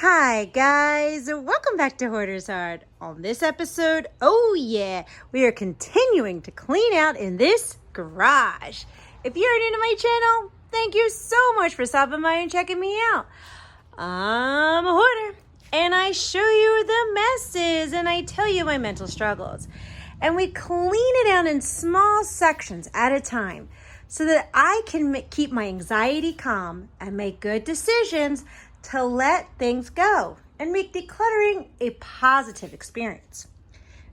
Hi guys, welcome back to Hoarders Hard. On this episode, oh yeah, we are continuing to clean out in this garage. If you're new to my channel, thank you so much for stopping by and checking me out. I'm a hoarder and I show you the messes and I tell you my mental struggles. And we clean it out in small sections at a time so that I can keep my anxiety calm and make good decisions to let things go and make decluttering a positive experience.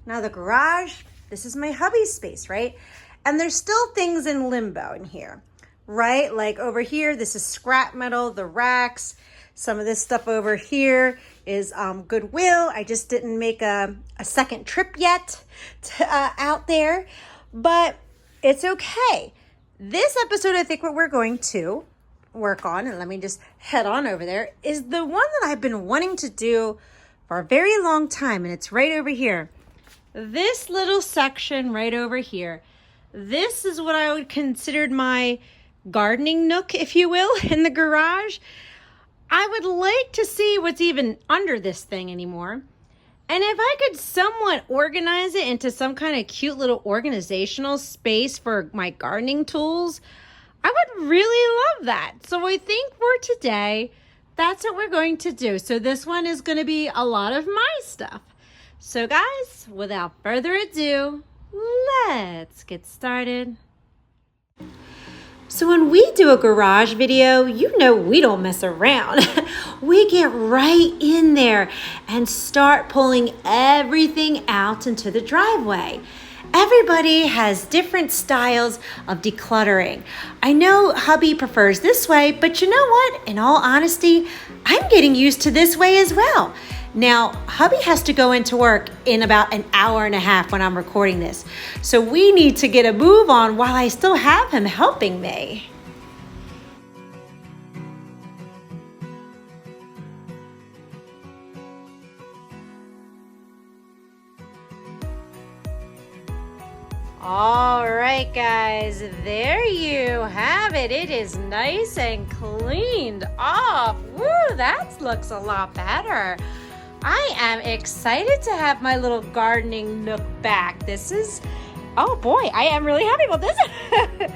Now the garage, this is my hubby's space, right? And there's still things in limbo in here, right? Like over here, this is scrap metal, the racks. Some of this stuff over here is Goodwill. I just didn't make a second trip yet out there, but it's okay. This episode, I think what we're going to work on, and let me just head on over there, is the one that I've been wanting to do for a very long time, and it's right over here. This little section right over here. This is what I would consider my gardening nook, if you will, in the garage. I would like to see what's even under this thing anymore. And if I could somewhat organize it into some kind of cute little organizational space for my gardening tools, I would really love that. So I think for today, that's what we're going to do. So this one is going to be a lot of my stuff. So guys, without further ado, let's get started. So when we do a garage video, you know we don't mess around. We get right in there and start pulling everything out into the driveway. Everybody has different styles of decluttering. I know hubby prefers this way, but you know what? In all honesty, I'm getting used to this way as well. Now, hubby has to go into work in about an hour and a half when I'm recording this. So we need to get a move on while I still have him helping me. All right, guys, there you have it. It is nice and cleaned off. Woo, that looks a lot better. I am excited to have my little gardening nook back. This is, oh boy, I am really happy about this.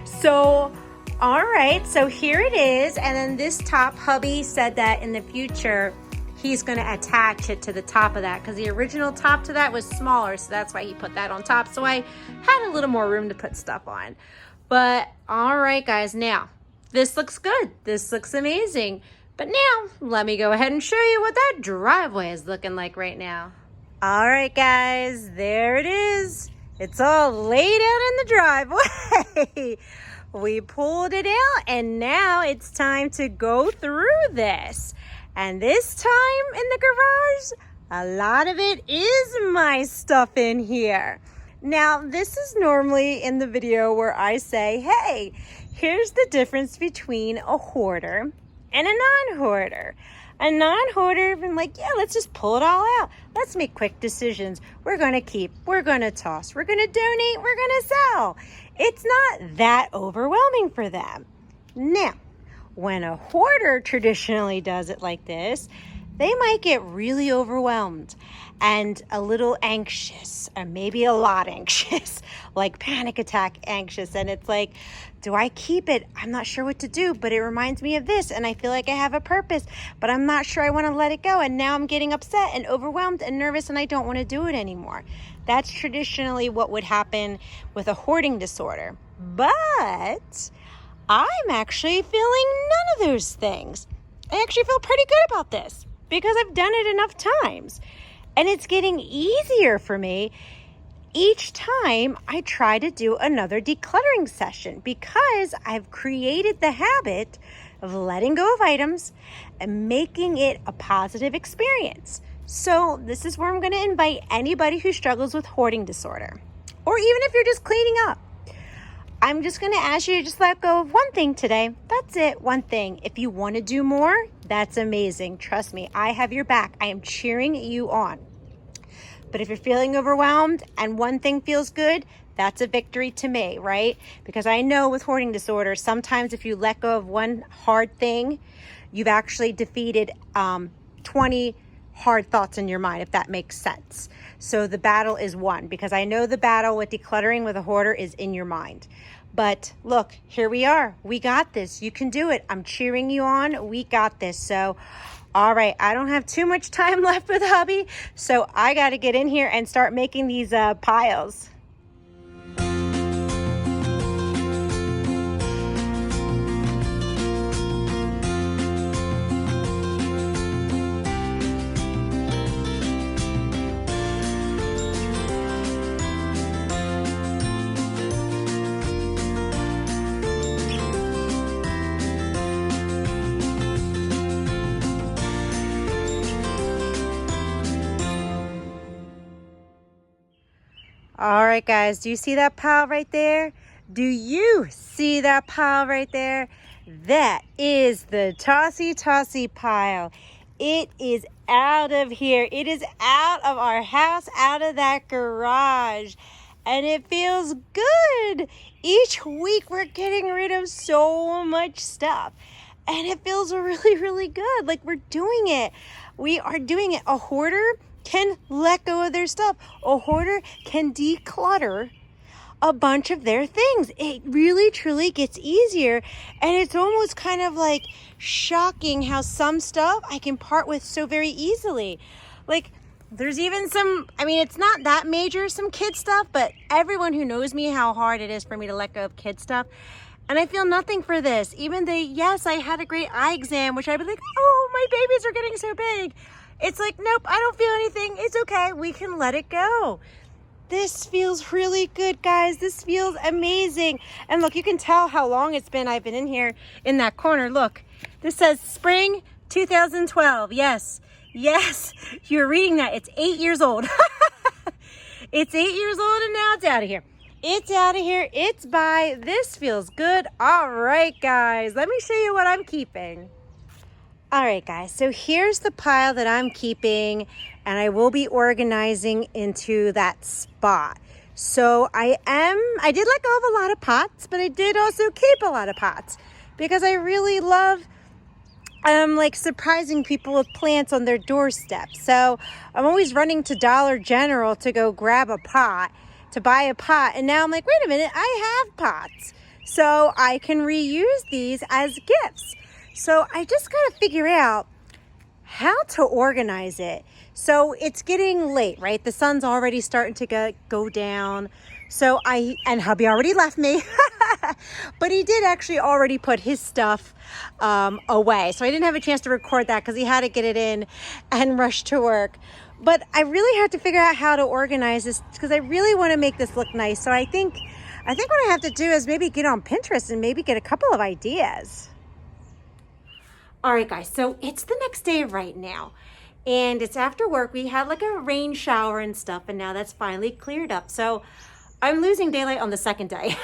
So, all right, so here it is. And then this top, hubby said that in the future, he's going to attach it to the top of that because the original top to that was smaller, so that's why he put that on top. So I had a little more room to put stuff on. But all right, guys, now this looks good. This looks amazing. But now let me go ahead and show you what that driveway is looking like right now. All right, guys, there it is. It's all laid out in the driveway. We pulled it out and now it's time to go through this. And this time in the garage, a lot of it is my stuff in here. Now, this is normally in the video where I say, hey, here's the difference between a hoarder and a non-hoarder. A non-hoarder, I'm like, yeah, let's just pull it all out. Let's make quick decisions. We're going to keep, we're going to toss, we're going to donate, we're going to sell. It's not that overwhelming for them. Now, when a hoarder traditionally does it like this, they might get really overwhelmed and a little anxious, or maybe a lot anxious, like panic attack anxious. And it's like, do I keep it? I'm not sure what to do, but it reminds me of this. And I feel like I have a purpose, but I'm not sure I want to let it go. And now I'm getting upset and overwhelmed and nervous and I don't want to do it anymore. That's traditionally what would happen with a hoarding disorder. But I'm actually feeling none of those things. I actually feel pretty good about this because I've done it enough times. And it's getting easier for me each time I try to do another decluttering session because I've created the habit of letting go of items and making it a positive experience. So this is where I'm going to invite anybody who struggles with hoarding disorder, or even if you're just cleaning up. I'm just going to ask you to just let go of one thing today. That's it, one thing. If you want to do more, that's amazing. Trust me, I have your back. I am cheering you on. But if you're feeling overwhelmed and one thing feels good, that's a victory to me, right? Because I know with hoarding disorder, sometimes if you let go of one hard thing, you've actually defeated 20 hard thoughts in your mind, if that makes sense. So the battle is won, because I know the battle with decluttering with a hoarder is in your mind. But look, here we are. We got this. You can do it. I'm cheering you on. We got this. So, all right, I don't have too much time left with hubby, so I got to get in here and start making these piles. All right, guys, do you see that pile right there? Do you see that pile right there? That is the tossy pile. It is out of here. It is out of our house, out of that garage. And it feels good. Each week we're getting rid of so much stuff. And it feels really, really good. Like we're doing it. We are doing it. A hoarder can let go of their stuff. A hoarder can declutter a bunch of their things. It really truly gets easier, and it's almost kind of like shocking how some stuff I can part with so very easily. Like there's even some, I mean, it's not that major, some kid stuff, but everyone who knows me, how hard it is for me to let go of kid stuff. And I feel nothing for this. Even though, yes, I had a great eye exam, which I'd be like, oh, my babies are getting so big. It's like, nope, I don't feel anything. It's okay. We can let it go. This feels really good, guys. This feels amazing. And look, you can tell how long it's been. I've been in here in that corner. Look, this says spring 2012. Yes, you're reading that. It's 8 years old. It's 8 years old, and now it's out of here. It's out of here. It's by. This feels good. All right, guys, let me show you what I'm keeping. All right, guys, so here's the pile that I'm keeping, and I will be organizing into that spot. So I did let go of a lot of pots, but I did also keep a lot of pots because I really love like surprising people with plants on their doorstep. So I'm always running to Dollar General to go grab a pot, to buy a pot. And now I'm like, wait a minute, I have pots. So I can reuse these as gifts. So I just got to figure out how to organize it. So it's getting late, right? The sun's already starting to go down. So and hubby already left me, but he did actually already put his stuff away. So I didn't have a chance to record that because he had to get it in and rush to work. But I really had to figure out how to organize this because I really want to make this look nice. So I think what I have to do is maybe get on Pinterest and maybe get a couple of ideas. All right, guys, so it's the next day right now, and it's after work. We had like a rain shower and stuff, and now that's finally cleared up. So I'm losing daylight on the second day.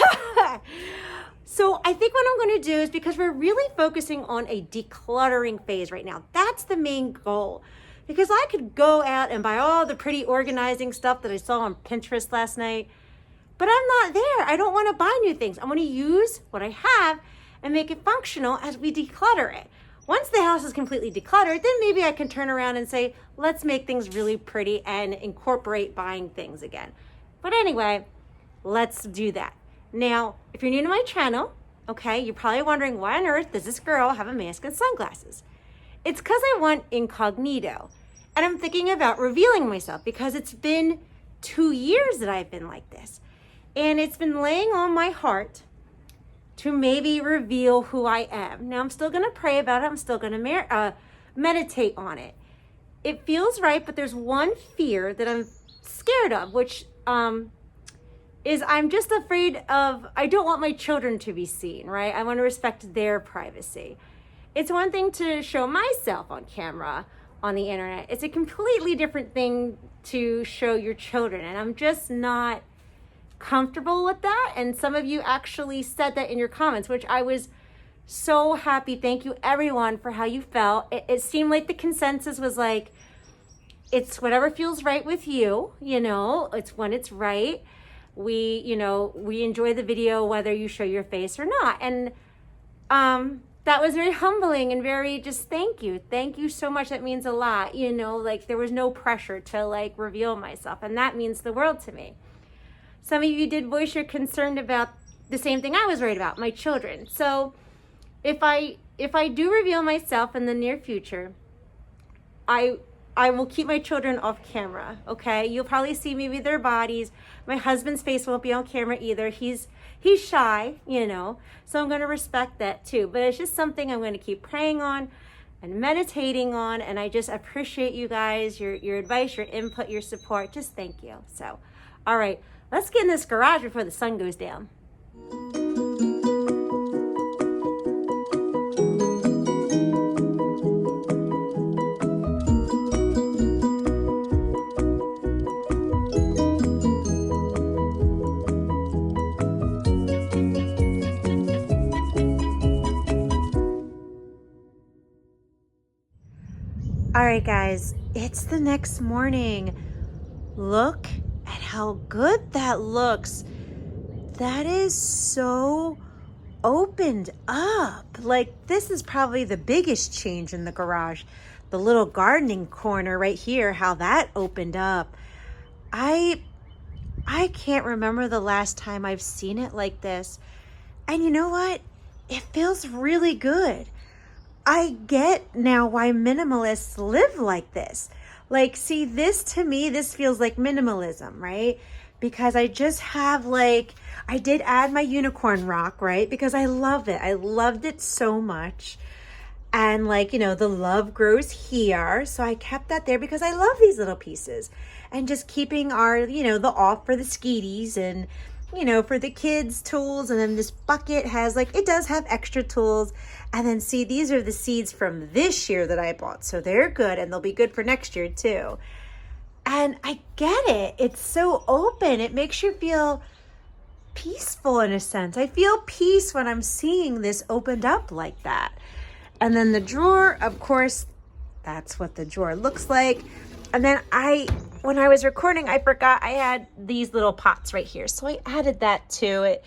So I think what I'm going to do is, because we're really focusing on a decluttering phase right now, that's the main goal. Because I could go out and buy all the pretty organizing stuff that I saw on Pinterest last night, but I'm not there. I don't want to buy new things. I want to use what I have and make it functional as we declutter it. Once the house is completely decluttered, then maybe I can turn around and say, let's make things really pretty and incorporate buying things again. But anyway, let's do that. Now, if you're new to my channel, okay, you're probably wondering, why on earth does this girl have a mask and sunglasses? It's because I want incognito. And I'm thinking about revealing myself because it's been 2 years that I've been like this. And it's been laying on my heart to maybe reveal who I am. Now, I'm still going to pray about it. I'm still going to meditate on it. It feels right, but there's one fear that I'm scared of, which is I'm just afraid of, I don't want my children to be seen, right? I want to respect their privacy. It's one thing to show myself on camera on the internet. It's a completely different thing to show your children, and I'm just not comfortable with that. And some of you actually said that in your comments, which I was so happy. Thank you everyone for how you felt. It seemed like the consensus was like, it's whatever feels right with you, it's when it's right. We enjoy the video whether you show your face or not. And that was very humbling and very just thank you. Thank you so much. That means a lot. You know, like there was no pressure to like reveal myself, and that means the world to me. Some of you did voice your concern about the same thing I was worried about, my children. So if I do reveal myself in the near future, I will keep my children off camera, okay? You'll probably see me with their bodies. My husband's face won't be on camera either. He's shy, you know, so I'm going to respect that too. But it's just something I'm going to keep praying on and meditating on, and I just appreciate you guys, your advice, your input, your support. Just thank you. So, all right, let's get in this garage before the sun goes down. All right, guys, it's the next morning. Look at how good that looks. That is so opened up. Like, this is probably the biggest change in the garage. The little gardening corner right here, how that opened up. I can't remember the last time I've seen it like this. And you know what? It feels really good. I get now why minimalists live like this. Like, see, this to me, this feels like minimalism, right? Because I just have like, I did add my unicorn rock, right? Because I love it. I loved it so much. And like, you know, the love grows here. So I kept that there because I love these little pieces. And just keeping our, you know, the off for the skeeties and, you know, for the kids' tools. And then this bucket has like, it does have extra tools. And then see, these are the seeds from this year that I bought. So they're good and they'll be good for next year too. And I get it. It's so open. It makes you feel peaceful in a sense. I feel peace when I'm seeing this opened up like that. And then the drawer, of course, that's what the drawer looks like. And then when I was recording, I forgot I had these little pots right here. So I added that to it.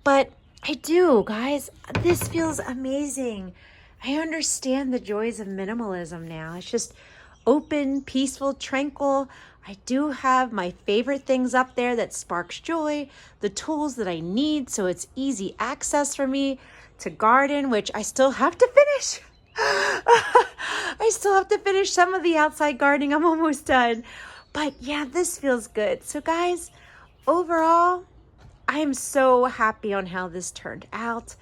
But I do, guys. This feels amazing. I understand the joys of minimalism now. It's just open, peaceful, tranquil. I do have my favorite things up there that sparks joy, the tools that I need, so it's easy access for me to garden, which I still have to finish. I still have to finish some of the outside gardening. I'm almost done. But yeah, this feels good. So guys, overall, I am so happy on how this turned out.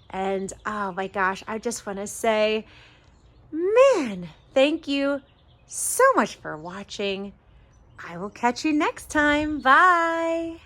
And oh my gosh, I just want to say, man, thank you so much for watching. I will catch you next time. Bye.